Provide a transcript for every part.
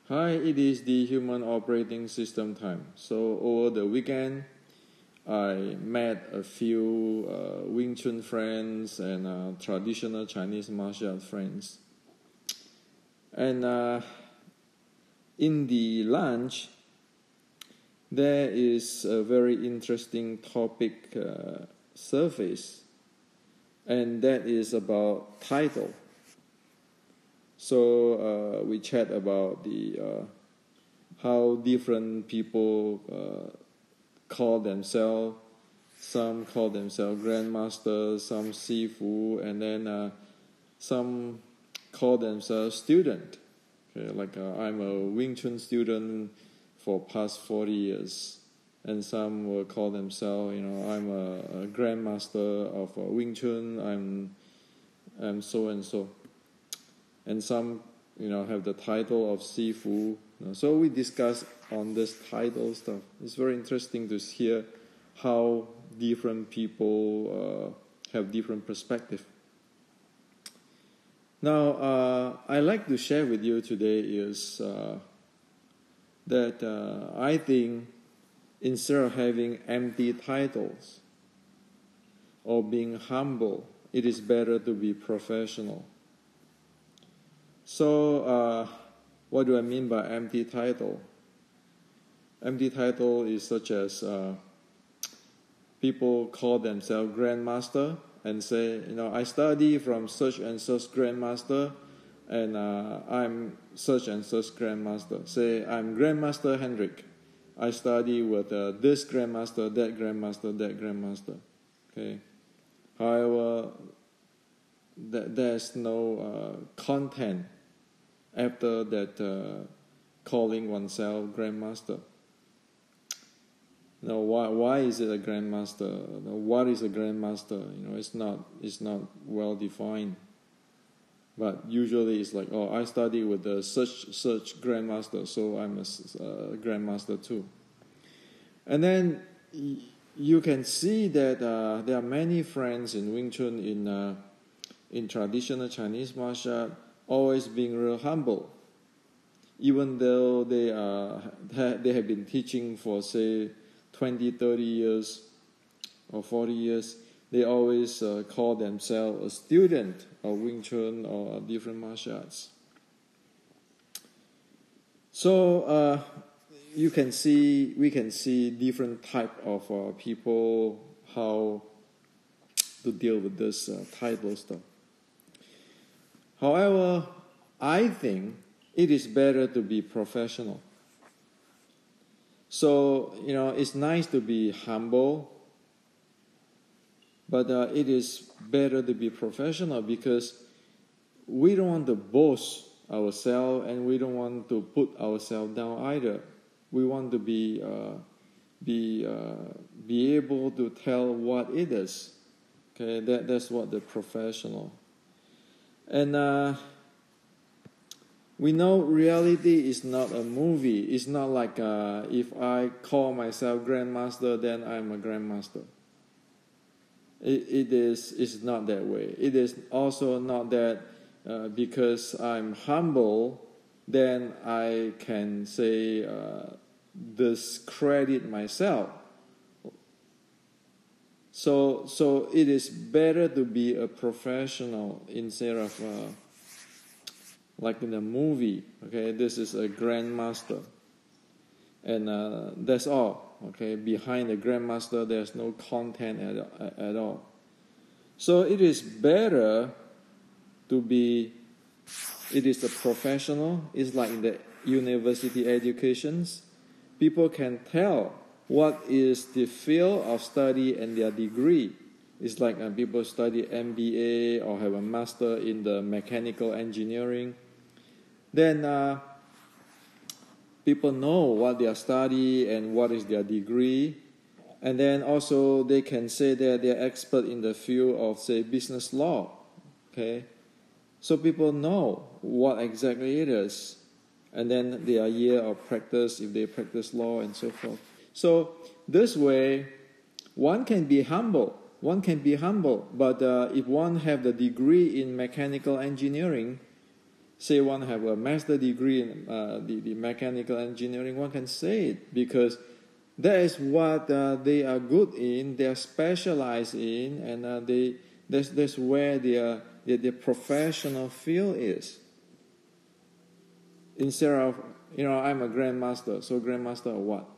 Hi, it is the Human Operating System time. So over the weekend, I met a few Wing Chun friends and traditional Chinese martial arts friends. And in the lunch, there is a very interesting topic surface, and that is about title. So we chat about the how different people call themselves. Some call themselves grandmaster, some sifu, and then some call themselves student. Okay, like I'm a Wing Chun student for past 40 years, and some will call themselves, I'm a grandmaster of Wing Chun. I'm so and so. And some, have the title of Sifu. So we discuss on this title stuff. It's very interesting to hear how different people have different perspective. Now, I like to share with you today is that I think instead of having empty titles or being humble, it is better to be professional. So, what do I mean by empty title? Empty title is such as people call themselves grandmaster and say, I study from such and such grandmaster, and I'm such and such grandmaster. Say, I'm Grandmaster Hendrik. I study with this grandmaster, that grandmaster, that grandmaster. Okay. However, there's no content after that calling oneself grandmaster. Now, why is it a grandmaster? What is a grandmaster? It's not well defined. But usually it's like, I study with the such grandmaster, so I'm a grandmaster too. And then you can see that there are many friends in Wing Chun in traditional Chinese martial art always being real humble, even though they have been teaching for say 20, 30 years or 40 years. They always call themselves a student of Wing Chun or different martial arts. So we can see different type of people, how to deal with this title stuff. However, I think it is better to be professional. So, it's nice to be humble, but it is better to be professional because we don't want to boast ourselves and we don't want to put ourselves down either. We want to be able to tell what it is. Okay, that's what the professional. And we know reality is not a movie. It's not like if I call myself grandmaster, then I'm a grandmaster. It's not that way. It is also not that because I'm humble, then I can say discredit myself. So it is better to be a professional instead of like in a movie. Okay, this is a grandmaster, and that's all. Okay, behind the grandmaster, there's no content at all. So it is better to be. It is a professional. It's like in the university educations, people can tell what is the field of study and their degree. It's like people study MBA or have a master in the mechanical engineering. Then people know what they study and what is their degree. And then also they can say that they're expert in the field of, say, business law. Okay? So people know what exactly it is. And then their year of practice, if they practice law and so forth. So this way, one can be humble. But if one have the degree in mechanical engineering, say one have a master degree in the mechanical engineering, one can say it because that is what they are good in, they are specialized in, and that's where their professional field is. Instead of, I'm a grandmaster, so grandmaster of what?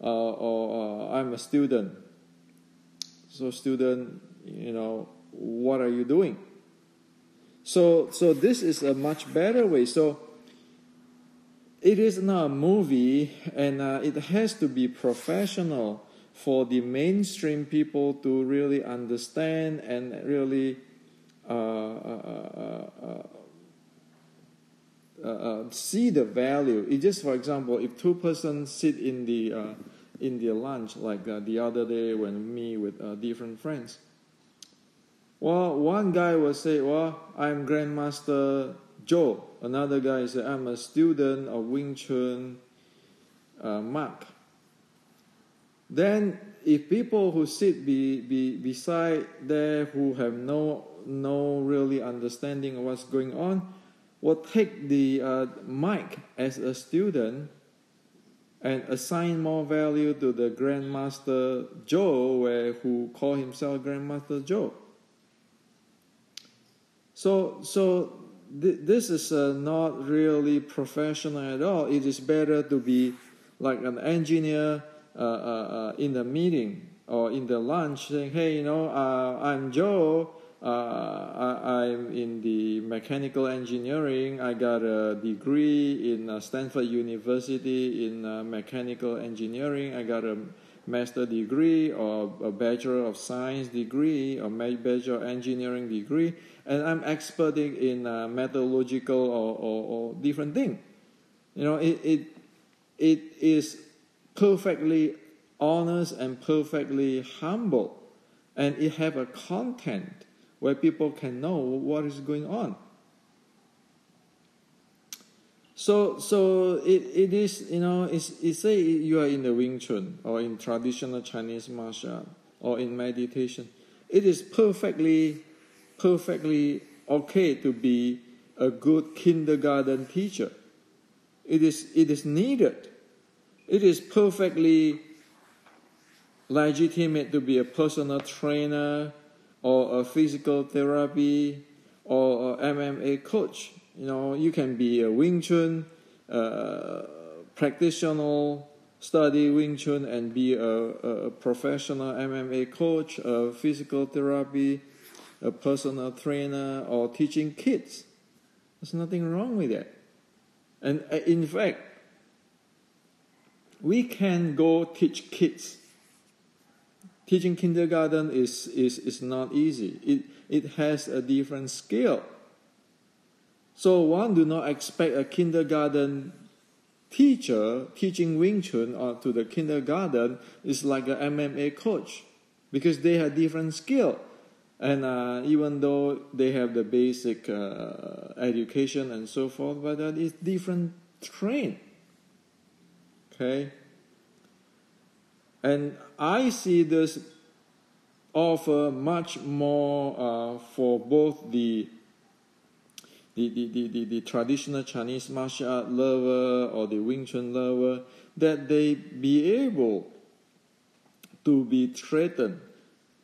Or I'm a student, so student, what are you doing? So this is a much better way. So it is not a movie, and it has to be professional for the mainstream people to really understand and really see the value. It just, for example, if two persons sit in the lunch, like the other day when me with different friends. Well, one guy will say, well, I'm Grandmaster Joe. Another guy says, I'm a student of Wing Chun, Mark. Then, if people who sit beside there who have no really understanding of what's going on, will take the mic as a student and assign more value to the Grandmaster Joe, who call himself Grandmaster Joe. So this is not really professional at all. It is better to be like an engineer in the meeting or in the lunch saying, hey, I'm Joe. I'm in the mechanical engineering. I got a degree in Stanford University in mechanical engineering. I got a master degree or a Bachelor of Science degree or Bachelor of Engineering degree, and I'm expert in metallurgical or different thing. It is perfectly honest and perfectly humble, and it have a content where people can know what is going on. So it is, it's say you are in the Wing Chun or in traditional Chinese martial art or in meditation. It is perfectly okay to be a good kindergarten teacher. It is needed. It is perfectly legitimate to be a personal trainer or a physical therapy or MMA coach. You can be a Wing Chun practitioner, study Wing Chun and be a professional MMA coach, a physical therapy, a personal trainer, or teaching kids. There's nothing wrong with that. And in fact, we can go teach kids. Teaching kindergarten is not easy. It has a different skill. So one do not expect a kindergarten teacher teaching Wing Chun or to the kindergarten is like an MMA coach, because they have different skill. And even though they have the basic education and so forth, but that is different train. Okay? And I see this offer much more for both the traditional Chinese martial art lover or the Wing Chun lover, that they be able to be treated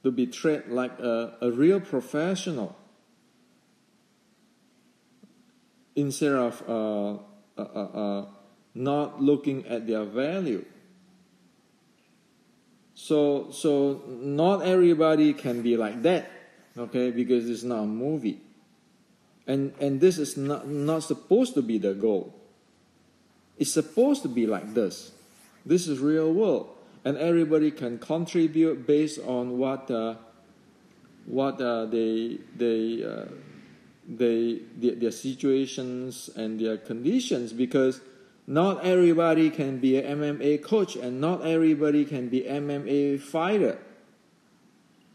like a real professional instead of not looking at their value. So not everybody can be like that, okay? Because it's not a movie, and this is not supposed to be the goal. It's supposed to be like this. This is real world, and everybody can contribute based on what their situations and their conditions, because not everybody can be an MMA coach, and not everybody can be MMA fighter,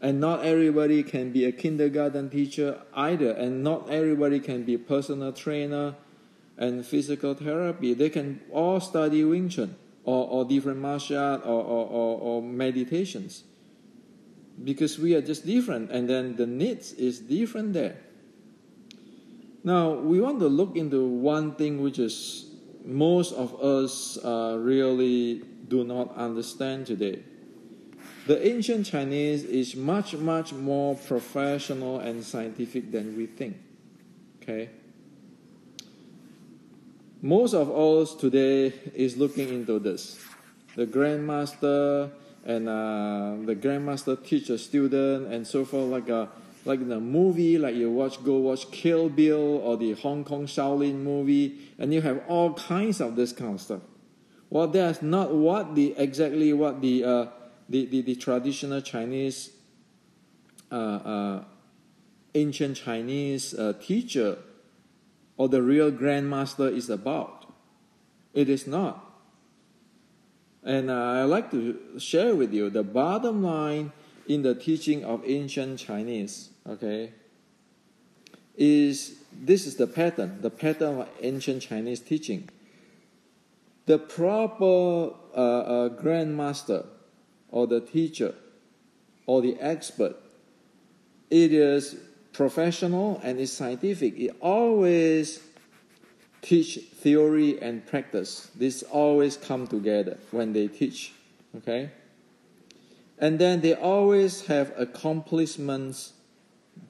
and not everybody can be a kindergarten teacher either, and not everybody can be a personal trainer and physical therapy. They can all study Wing Chun or different martial art or meditations, because we are just different, and then the needs is different there. Now, we want to look into one thing which is most of us really do not understand today. The ancient Chinese is much, much more professional and scientific than we think. Okay? Most of us today is looking into this. The grandmaster and the grandmaster teach a student and so forth, like in a movie, like you go watch Kill Bill or the Hong Kong Shaolin movie, and you have all kinds of this kind of stuff. Well, that's not what the traditional Chinese, ancient Chinese teacher or the real grandmaster is about. It is not. And I'd like to share with you the bottom line in the teaching of ancient Chinese, okay, this is the pattern of ancient Chinese teaching. The proper grandmaster or the teacher or the expert, it is professional and it's scientific. It always teach theory and practice. This always come together when they teach, okay? And then they always have accomplishments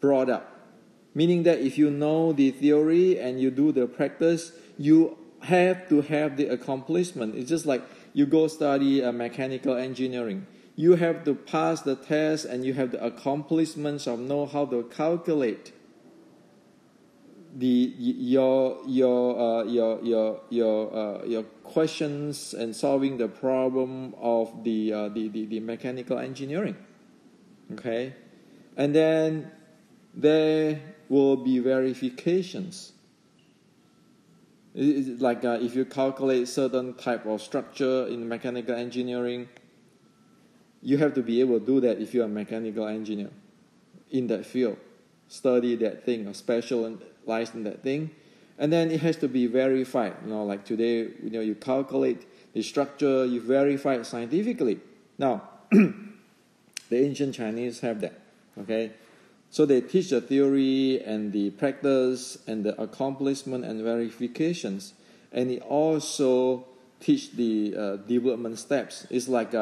brought up. Meaning that if you know the theory and you do the practice, you have to have the accomplishment. It's just like you go study mechanical engineering. You have to pass the test and you have the accomplishments of know how to calculate your questions and solving the problem of the mechanical engineering. Okay, and then there will be verifications. It's like if you calculate certain type of structure in mechanical engineering, you have to be able to do that if you're a mechanical engineer in that field. Study that thing or specialize in that thing. And then it has to be verified. Like today, you calculate the structure, you verify it scientifically. Now, the ancient Chinese have that. Okay? So they teach the theory and the practice and the accomplishment and verifications. And it also teach the development steps. It's like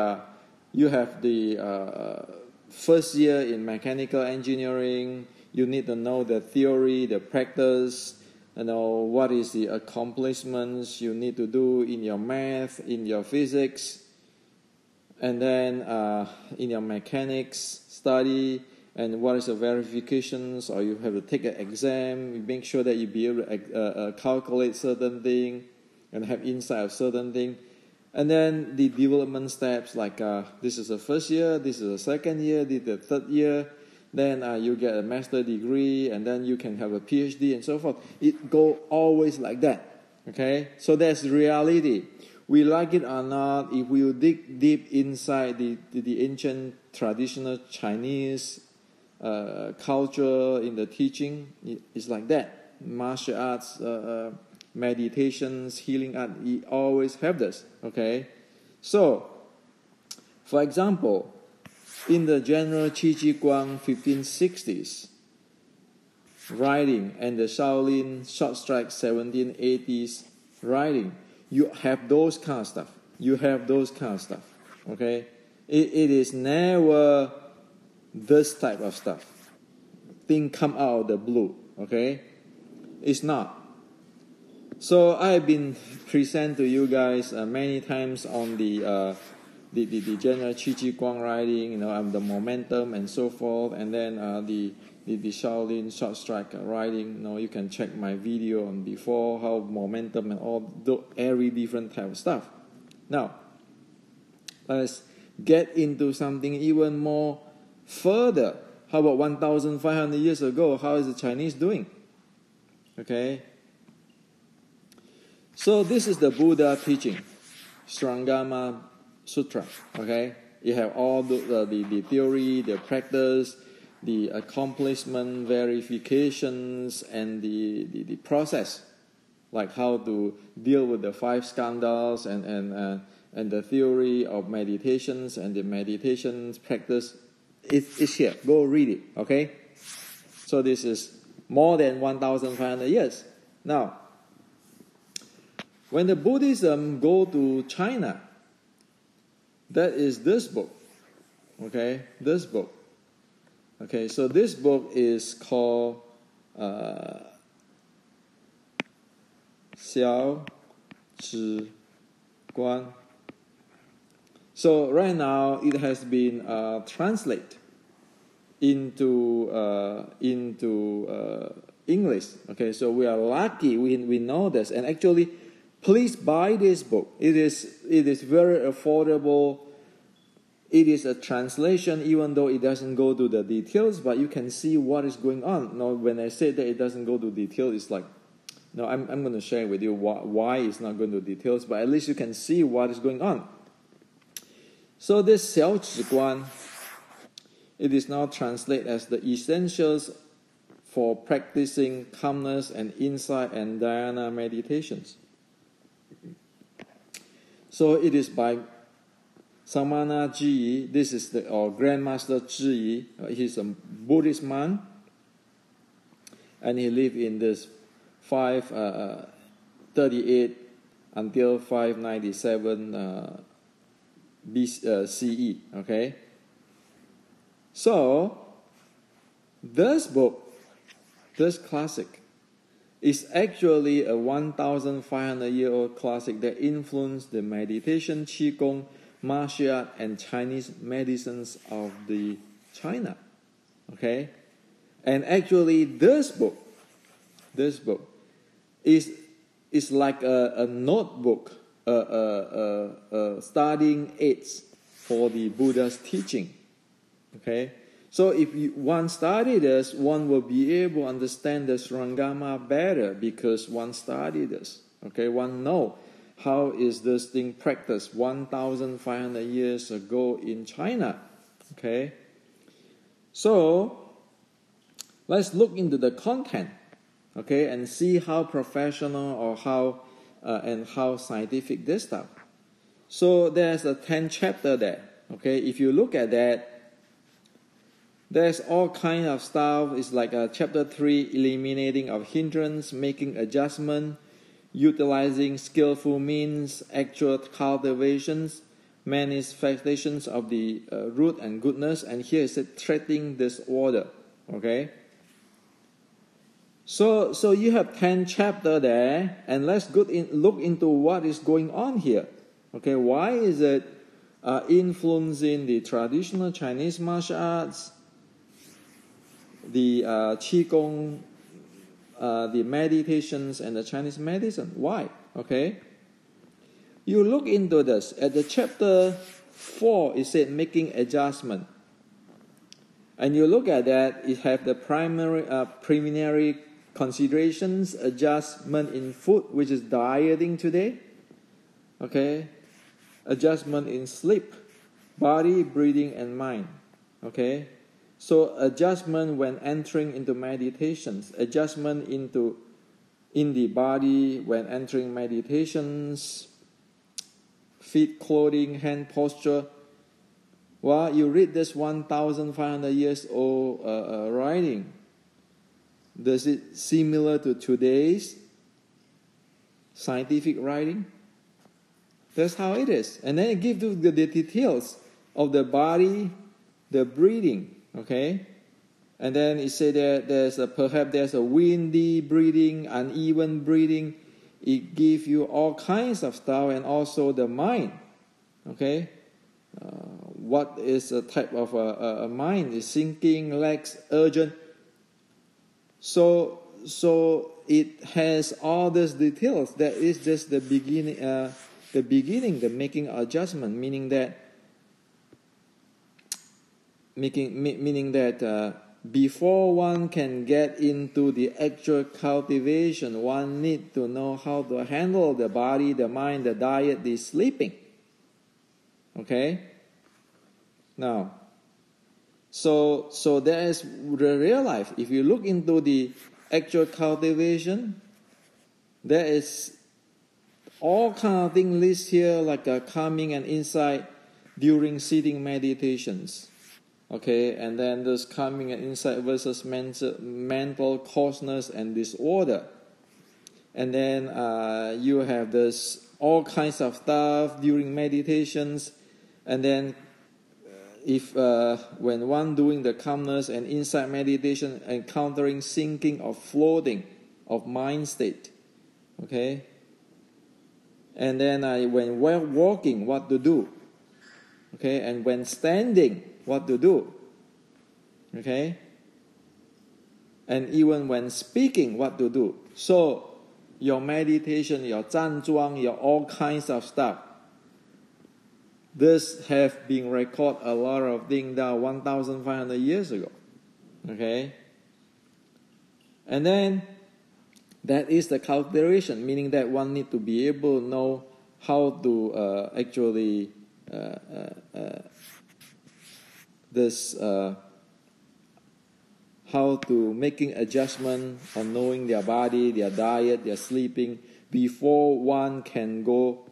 you have the first year in mechanical engineering. You need to know the theory, the practice, what is the accomplishments you need to do in your math, in your physics, and then in your mechanics study, and what is the verifications, or you have to take an exam, you make sure that you be able to calculate certain thing and have insight of certain thing. And then the development steps, like this is the first year, this is the second year, this is the third year, then you get a master degree, and then you can have a PhD and so forth. It go always like that, okay? So that's reality. We like it or not, if we dig deep inside the ancient traditional Chinese culture in the teaching, it's like that. Martial arts, meditations, healing art, we always have this, okay? So, for example, in the General Qi Ji Guang 1560s writing and the Shaolin Short Strike 1780s writing, you have those kind of stuff. You have those kind of stuff, okay? It is never this type of stuff. Thing come out of the blue, okay? It's not. So I've been present to you guys many times on the general Qi Ji Guang writing, the momentum and so forth, and then the Shaolin Short Strike writing. You can check my video on before, how momentum and all every different type of stuff. Now, let's get into something even more further. How about 1,500 years ago? How is the Chinese doing? Okay. So this is the Buddha teaching, Srangama Sutra. Okay, you have all the theory, the practice, the accomplishment, verifications, and the process, like how to deal with the 5 skandhas and the theory of meditations and the meditations practice. It's here. Go read it. Okay. So this is more than 1,500 years. Now, when the Buddhism go to China, that is this book. Okay, this book. Okay, so this book is called Xiao Zhi Guan. So right now it has been translated into English. Okay, so we are lucky we know this, and actually, please buy this book. It is very affordable. It is a translation, even though it doesn't go to the details, but you can see what is going on. Now, when I say that it doesn't go to detail, it's like, no, I'm going to share with you why it's not going to details, but at least you can see what is going on. So this Xiao Zhi Guan, it is now translated as the essentials for practicing calmness and insight and dhyana meditations. So it is by Samana Ji. This is Grandmaster Ji. He's a Buddhist monk, and he lived in this 538 until 597 CE. Okay. So this book, this classic, is actually a 1,500-year-old classic that influenced the meditation, qigong, martial art, and Chinese medicines of the China. Okay, and actually this book is like a notebook, studying aids for the Buddha's teaching. Okay, so if one study this, one will be able to understand the Srangama better because one studied this. Okay, one know how is this thing practiced 1,500 years ago in China. Okay, so let's look into the content. Okay, and see how professional or how scientific this stuff. So there's a 10 chapter there. Okay, if you look at that, there's all kind of stuff. It's like chapter 3, eliminating of hindrance, making adjustment, utilizing skillful means, actual cultivations, manifestations of the root and goodness. And here is it, treating disorder. Okay. So you have 10 chapter there, and let's look into what is going on here. Okay, why is it influencing the traditional Chinese martial arts, the qigong, the meditations, and the Chinese medicine? Why? Okay, you look into this at the chapter 4. It said making adjustment, and you look at that. It have the preliminary considerations, adjustment in food, which is dieting today. Okay, adjustment in sleep, body, breathing, and mind. Okay, so adjustment when entering into meditations, adjustment in the body when entering meditations, feet, clothing, hand posture. Well, you read this 1,500 years old writing. Does it similar to today's scientific writing? That's how it is. And then it gives you the details of the body, the breathing. Okay, and then it said that perhaps there's a windy breathing, uneven breathing. It gives you all kinds of stuff, and also the mind. Okay, what is a type of a mind? Is sinking, lax, urgent. So it has all these details. That is just the beginning. The making adjustment, meaning that before one can get into the actual cultivation, one need to know how to handle the body, the mind, the diet, the sleeping. Okay. Now, so that is the real life. If you look into the actual cultivation, there is all kind of things listed here, like calming and insight during sitting meditations. Okay, and then there's calming and insight versus mental coarseness and disorder. And then you have this all kinds of stuff during meditations. And then if when one doing the calmness and insight meditation, encountering sinking or floating of mind state. Okay. And then when walking, what to do. Okay, and when standing, what to do. Okay, and even when speaking, what to do. So your meditation, your 站桩, your all kinds of stuff, this have been recorded a lot of things down 1,500 years ago. Okay, and then that is the calculation, meaning that one need to be able to know how to actually how to making adjustment on knowing their body, their diet, their sleeping, before one can go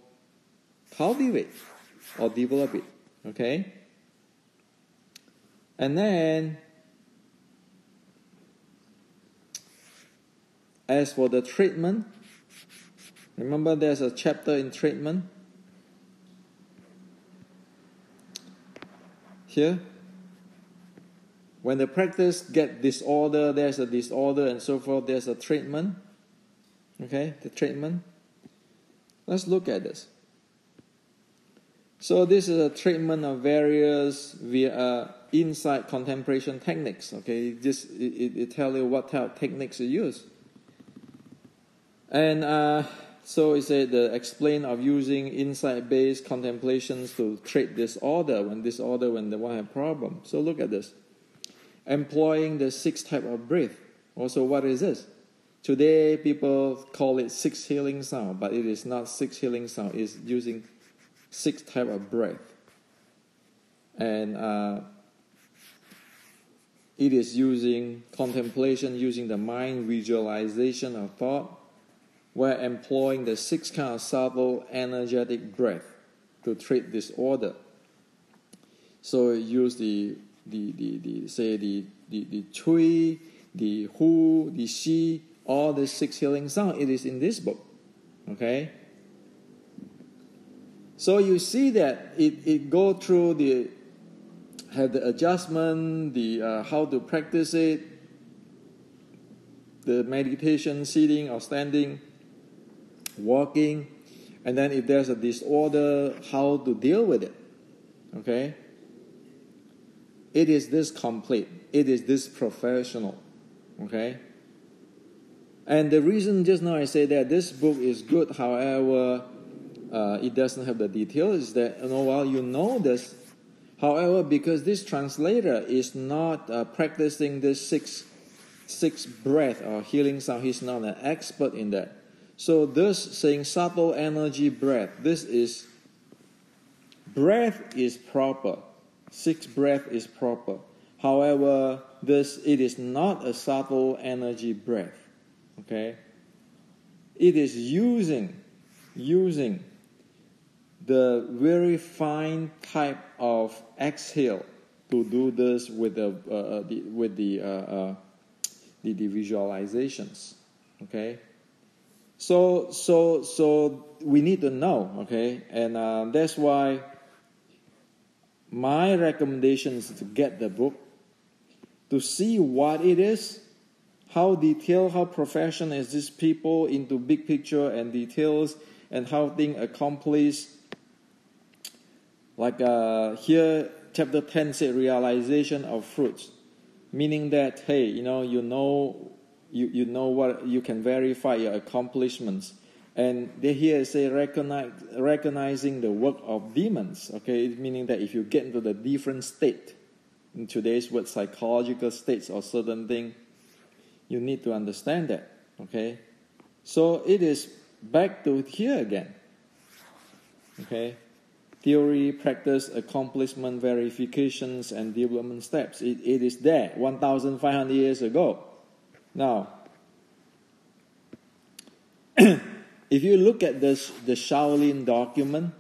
cultivate or develop it. Okay? And then, as for the treatment, remember there's a chapter in treatment. Here, when the practice get disorder, there's a disorder and so forth, there's a treatment. Okay, the treatment. Let's look at this. So this is a treatment of various insight contemplation techniques. Okay, it tells you what type of techniques to use. And so it said the explain of using insight-based contemplations to treat disorder when the one have problem. So look at this. Employing the 6 type of breath. Also, what is this? Today, people call it 6 healing sound, but it is not 6 healing sound. It's using 6 type of breath. And it is using contemplation, using the mind visualization of thought. We're employing the 6 kind of subtle energetic breath to treat disorder. So use the chui, the hu, the shi, all the 6 healing sound. It is in this book. Okay? So you see that it go through have the adjustment, how to practice it, the meditation, sitting or standing, walking, and then if there's a disorder, how to deal with it. Okay? It is this complete. It is this professional. Okay? And the reason just now I say that this book is good, however, it doesn't have the details, is that, while you know this, however, because this translator is not practicing this six breath or healing sound, he's not an expert in that. So this saying subtle energy breath, breath is proper. 6 breath is proper. However, it is not a subtle energy breath. Okay? It is using the very fine type of exhale to do this with the visualizations. Okay? So we need to know, okay? And that's why my recommendation is to get the book, to see what it is, how detailed, how professional is this people into big picture and details, and how things accomplished. Like here, chapter 10 said realization of fruits, meaning that, hey, you know what, you can verify your accomplishments. And they here say recognizing the work of demons. Okay, meaning that if you get into the different state, in today's word, psychological states or certain thing, you need to understand that. Okay, so it is back to here again. Okay, theory, practice, accomplishment, verifications, and development steps. It is there 1,500 years ago. Now, if you look at the Shaolin document,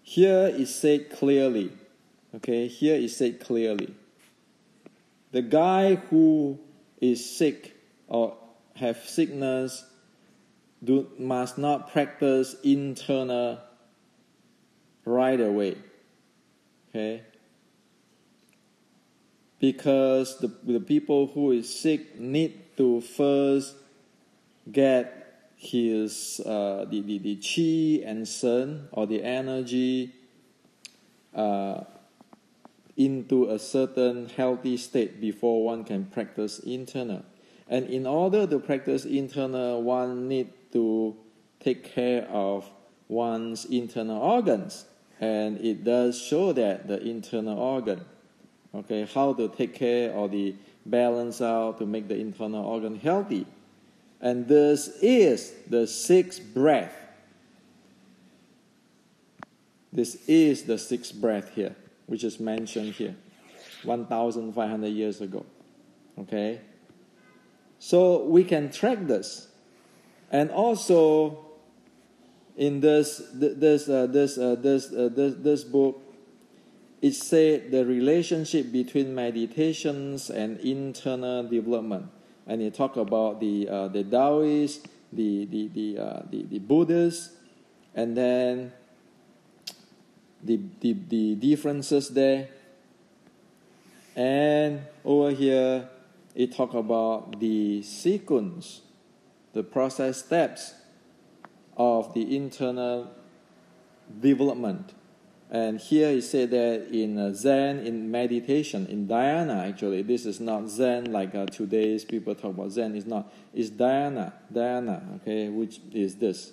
here it said clearly, Okay, here is said clearly. The guy who is sick or have sickness must not practice internal right away. Okay? Because the people who is sick need to first get his the chi and sun or the energy into a certain healthy state before one can practice internal. And in order to practice internal, one need to take care of one's internal organs. And it does show that the internal organ, okay, how to take care or the balance out to make the internal organ healthy. And this is the sixth breath. This is the sixth breath here, which is mentioned here, 1,500 years ago. Okay? So we can track this. And also, in this book, it said the relationship between meditations and internal development, and it talk about the Taoists, the Buddhists, and then the differences there. And over here, it talk about the sequence, the process steps of the internal development. And here he said that in Zen, in meditation, in dhyana actually, this is not Zen like today's people talk about Zen, it's dhyana, okay, which is this.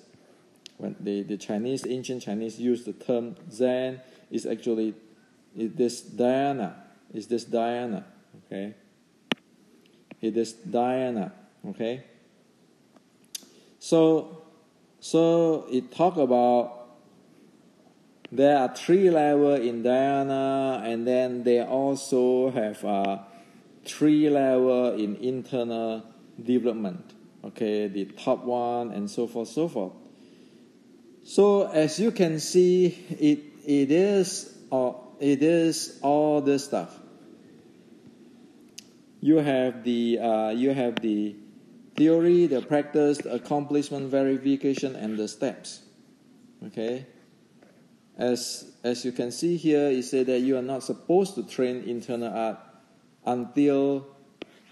When the Chinese, ancient Chinese use the term Zen, is actually this dhyana, okay? It is dhyana, okay? So it talk about there are 3 levels in dhyana, and then they also have 3 levels in internal development. Okay, the top one and so forth, so forth. So as you can see, it is all this stuff. You have the theory, the practice, the accomplishment, verification, and the steps. Okay. As you can see here, it said that you are not supposed to train internal art until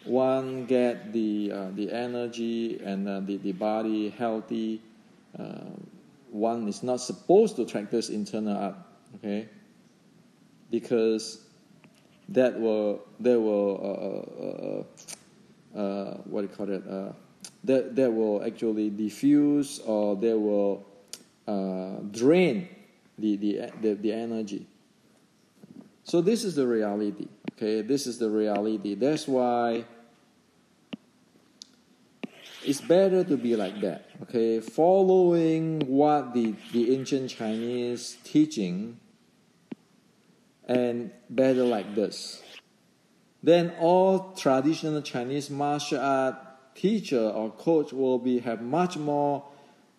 one get the energy and the body healthy. One is not supposed to practice internal art, okay? Because that will what do you call it? That will actually diffuse, or they will drain the energy. So this is the reality. Okay, this is the reality. That's why it's better to be like that. Okay, following what the ancient Chinese teaching, and better like this. Then all traditional Chinese martial art teacher or coach will have much more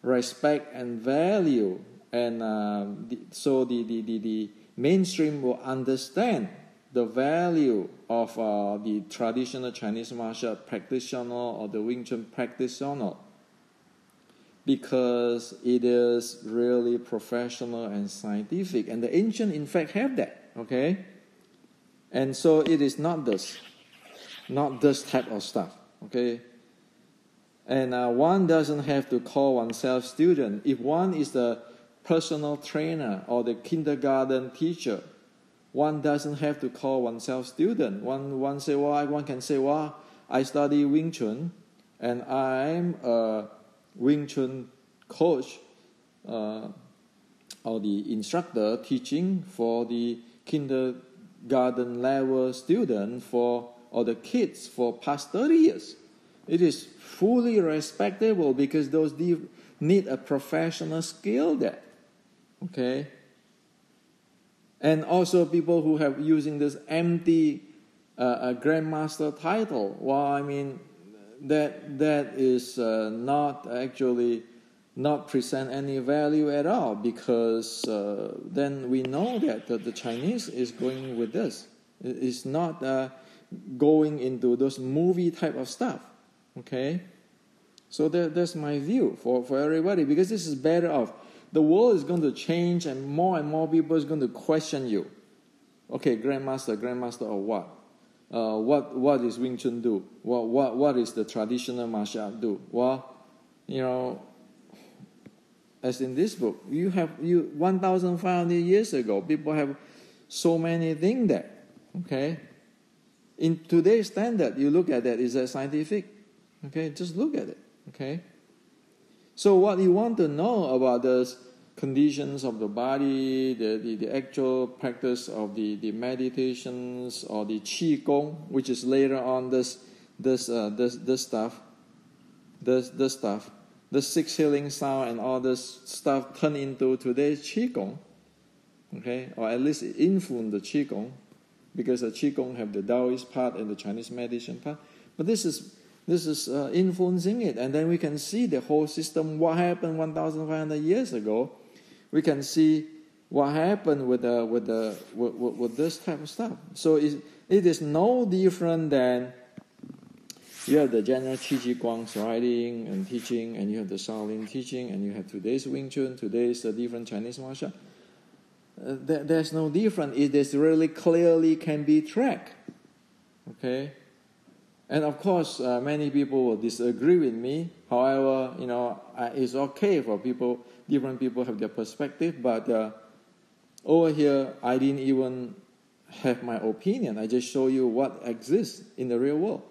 respect and value. And so the mainstream will understand the value of the traditional Chinese martial art practitioner or the Wing Chun practitioner, because it is really professional and scientific. And the ancient, in fact, have that. Okay, and so it is not this type of stuff. Okay. And one doesn't have to call oneself student. If one is the personal trainer or the kindergarten teacher, one doesn't have to call oneself student. One can say, well, I study Wing Chun, and I'm a Wing Chun coach or the instructor teaching for the kindergarten level student or the kids for past 30 years. It is fully respectable, because those need a professional skill there. Okay? And also people who have using this empty grandmaster title. Well, I mean, that is not actually not present any value at all, because then we know that the Chinese is going with this. It's not going into those movie type of stuff. Okay? So that's my view for everybody, because this is better off. The world is going to change, and more people is going to question you. Okay, grandmaster of what? What is Wing Chun do? What is the traditional martial art do? Well, as in this book, you 1,500 years ago, people have so many things there. Okay, in today's standard, you look at that, is that scientific? Okay, just look at it. Okay, so what you want to know about the conditions of the body, the actual practice of the meditations, or the qi gong, which is later on this stuff, the 6 healing sound and all this stuff turn into today's qi gong. Okay, or at least it influence the qi gong, because the qi gong have the Taoist part and the Chinese meditation part. But this is influencing it, and then we can see the whole system. What happened 1,500 years ago? We can see what happened with this type of stuff. So it is no different than you have the general Qi Guang's writing and teaching, and you have the Shaolin teaching, and you have today's Wing Chun, today's different Chinese martial. There's no difference. It is really clearly can be tracked. Okay. And of course, many people will disagree with me. However, it's okay for people. Different people have their perspective. But over here, I didn't even have my opinion. I just show you what exists in the real world.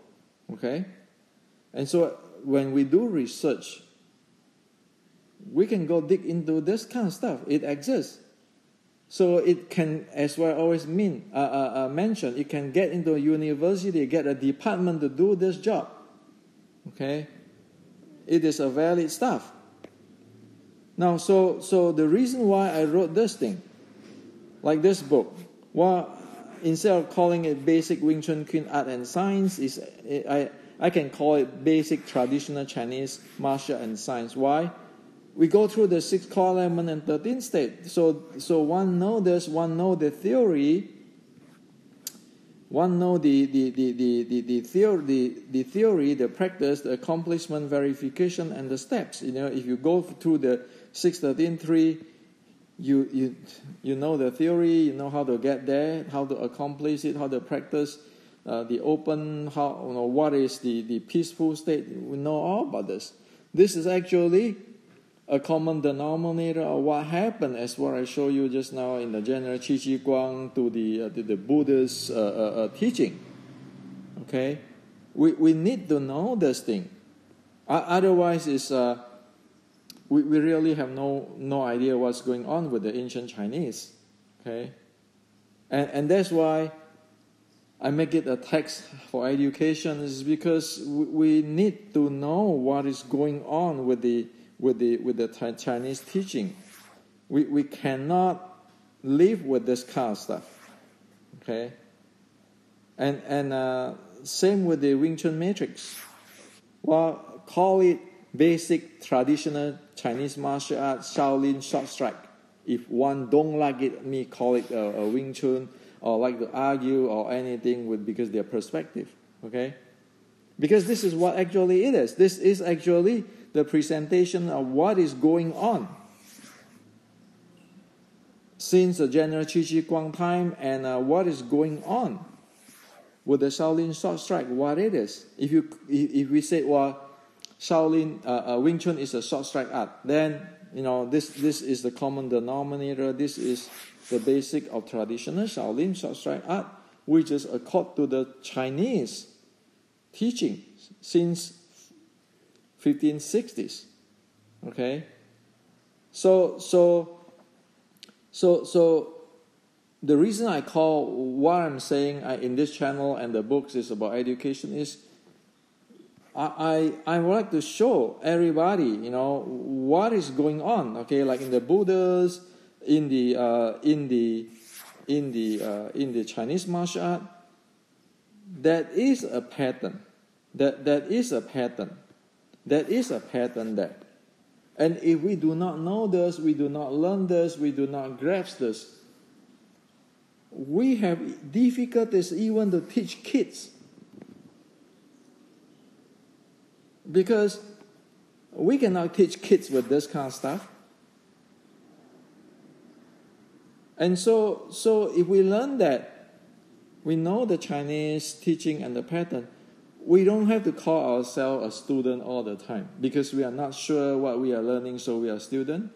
Okay? And so when we do research, we can go dig into this kind of stuff. It exists. So it can, as I always mention, it can get into a university, get a department to do this job. Okay? It is a valid stuff. Now, so the reason why I wrote this thing, like this book, well, instead of calling it Basic Wing Chun Keen Art and Science, I can call it Basic Traditional Chinese Martial and Science. Why? We go through the 6 core element and 13 state. So one know this, one know the theory, one know the theory, the practice, the accomplishment, verification, and the steps. If you go through the 613.3, you know the theory, you know how to get there, how to accomplish it, how to practice the open, what is the peaceful state. We know all about this. This is actually a common denominator of what happened, as what I showed you just now in the general Qi Guang to the Buddha's teaching. Okay, we need to know this thing. Otherwise, we really have no idea what's going on with the ancient Chinese. Okay, and that's why I make it a text for education, is because we need to know what is going on with the Chinese teaching. We cannot live with this kind of stuff. Okay? And same with the Wing Chun matrix. Well, call it basic traditional Chinese martial arts, Shaolin short strike. If one don't like it, me call it a Wing Chun, or like to argue or anything with, because their perspective. Okay? Because this is what actually it is. This is actually the presentation of what is going on since the general Qi Guang time, and what is going on with the Shaolin short strike, what it is. If we say, well, Shaolin Wing Chun is a short strike art, then this is the common denominator. This is the basic of traditional Shaolin short strike art, which is according to the Chinese teaching since 1560s. Okay, so the reason I call what I'm saying in this channel and the books is about education is I would like to show everybody what is going on. Okay, like in the Buddhas, in the Chinese martial art, that is a pattern. That is a pattern there. And if we do not know this, we do not learn this, we do not grasp this, we have difficulties even to teach kids. Because we cannot teach kids with this kind of stuff. And so if we learn that, we know the Chinese teaching and the pattern, we don't have to call ourselves a student all the time because we are not sure what we are learning, so we are student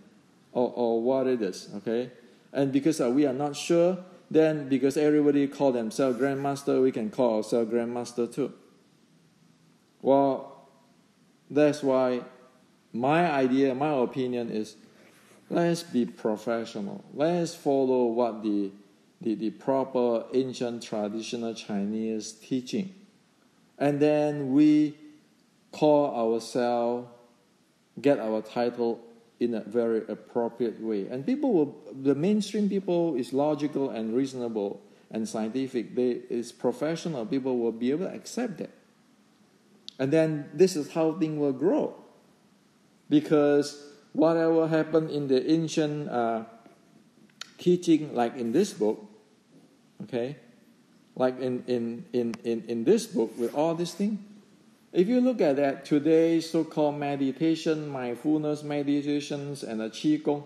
or what it is, okay? And because we are not sure, then because everybody call themselves grandmaster, we can call ourselves grandmaster too. Well, that's why my idea, my opinion is, let's be professional. Let's follow what the proper ancient traditional Chinese teaching. And then we call ourselves, get our title in a very appropriate way. And the mainstream people is logical and reasonable and scientific. It's professional. People will be able to accept that. And then this is how things will grow. Because whatever happened in the ancient teaching, like in this book, okay, like in this book with all these things, if you look at that, today's so-called meditation, mindfulness meditations, and a qigong,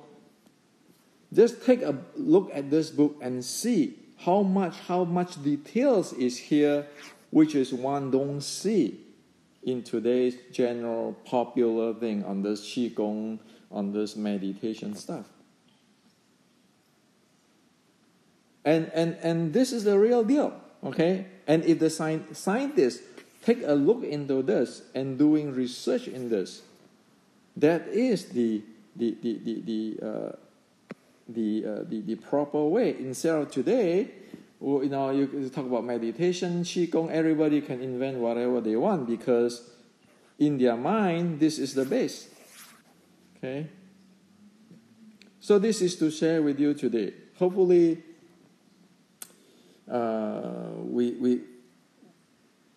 just take a look at this book and see how much details is here, which is one don't see in today's general popular thing on this qigong, on this meditation stuff. And this is the real deal, okay? And if the scientists take a look into this and doing research in this, that is the proper way. Instead of today, you talk about meditation, qigong, everybody can invent whatever they want because in their mind, this is the base. Okay? So this is to share with you today. Hopefully,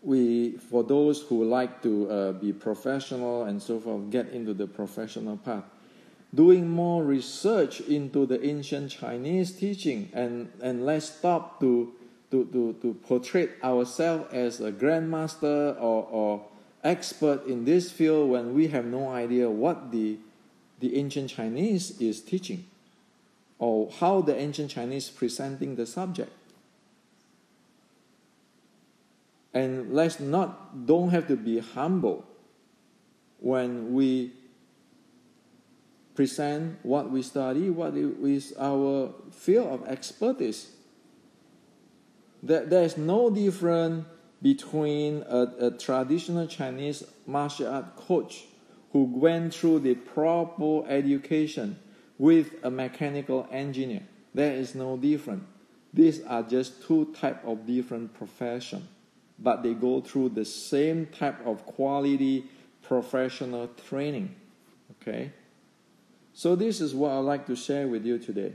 we for those who like to be professional and so forth, get into the professional path. Doing more research into the ancient Chinese teaching and let's stop to portray ourselves as a grandmaster or expert in this field when we have no idea what the ancient Chinese is teaching or how the ancient Chinese presenting the subject. And don't have to be humble when we present what we study, what is our field of expertise. There is no difference between a traditional Chinese martial art coach who went through the proper education with a mechanical engineer. There is no difference. These are just two types of different professions, but they go through the same type of quality professional training. Okay? So this is what I'd like to share with you today.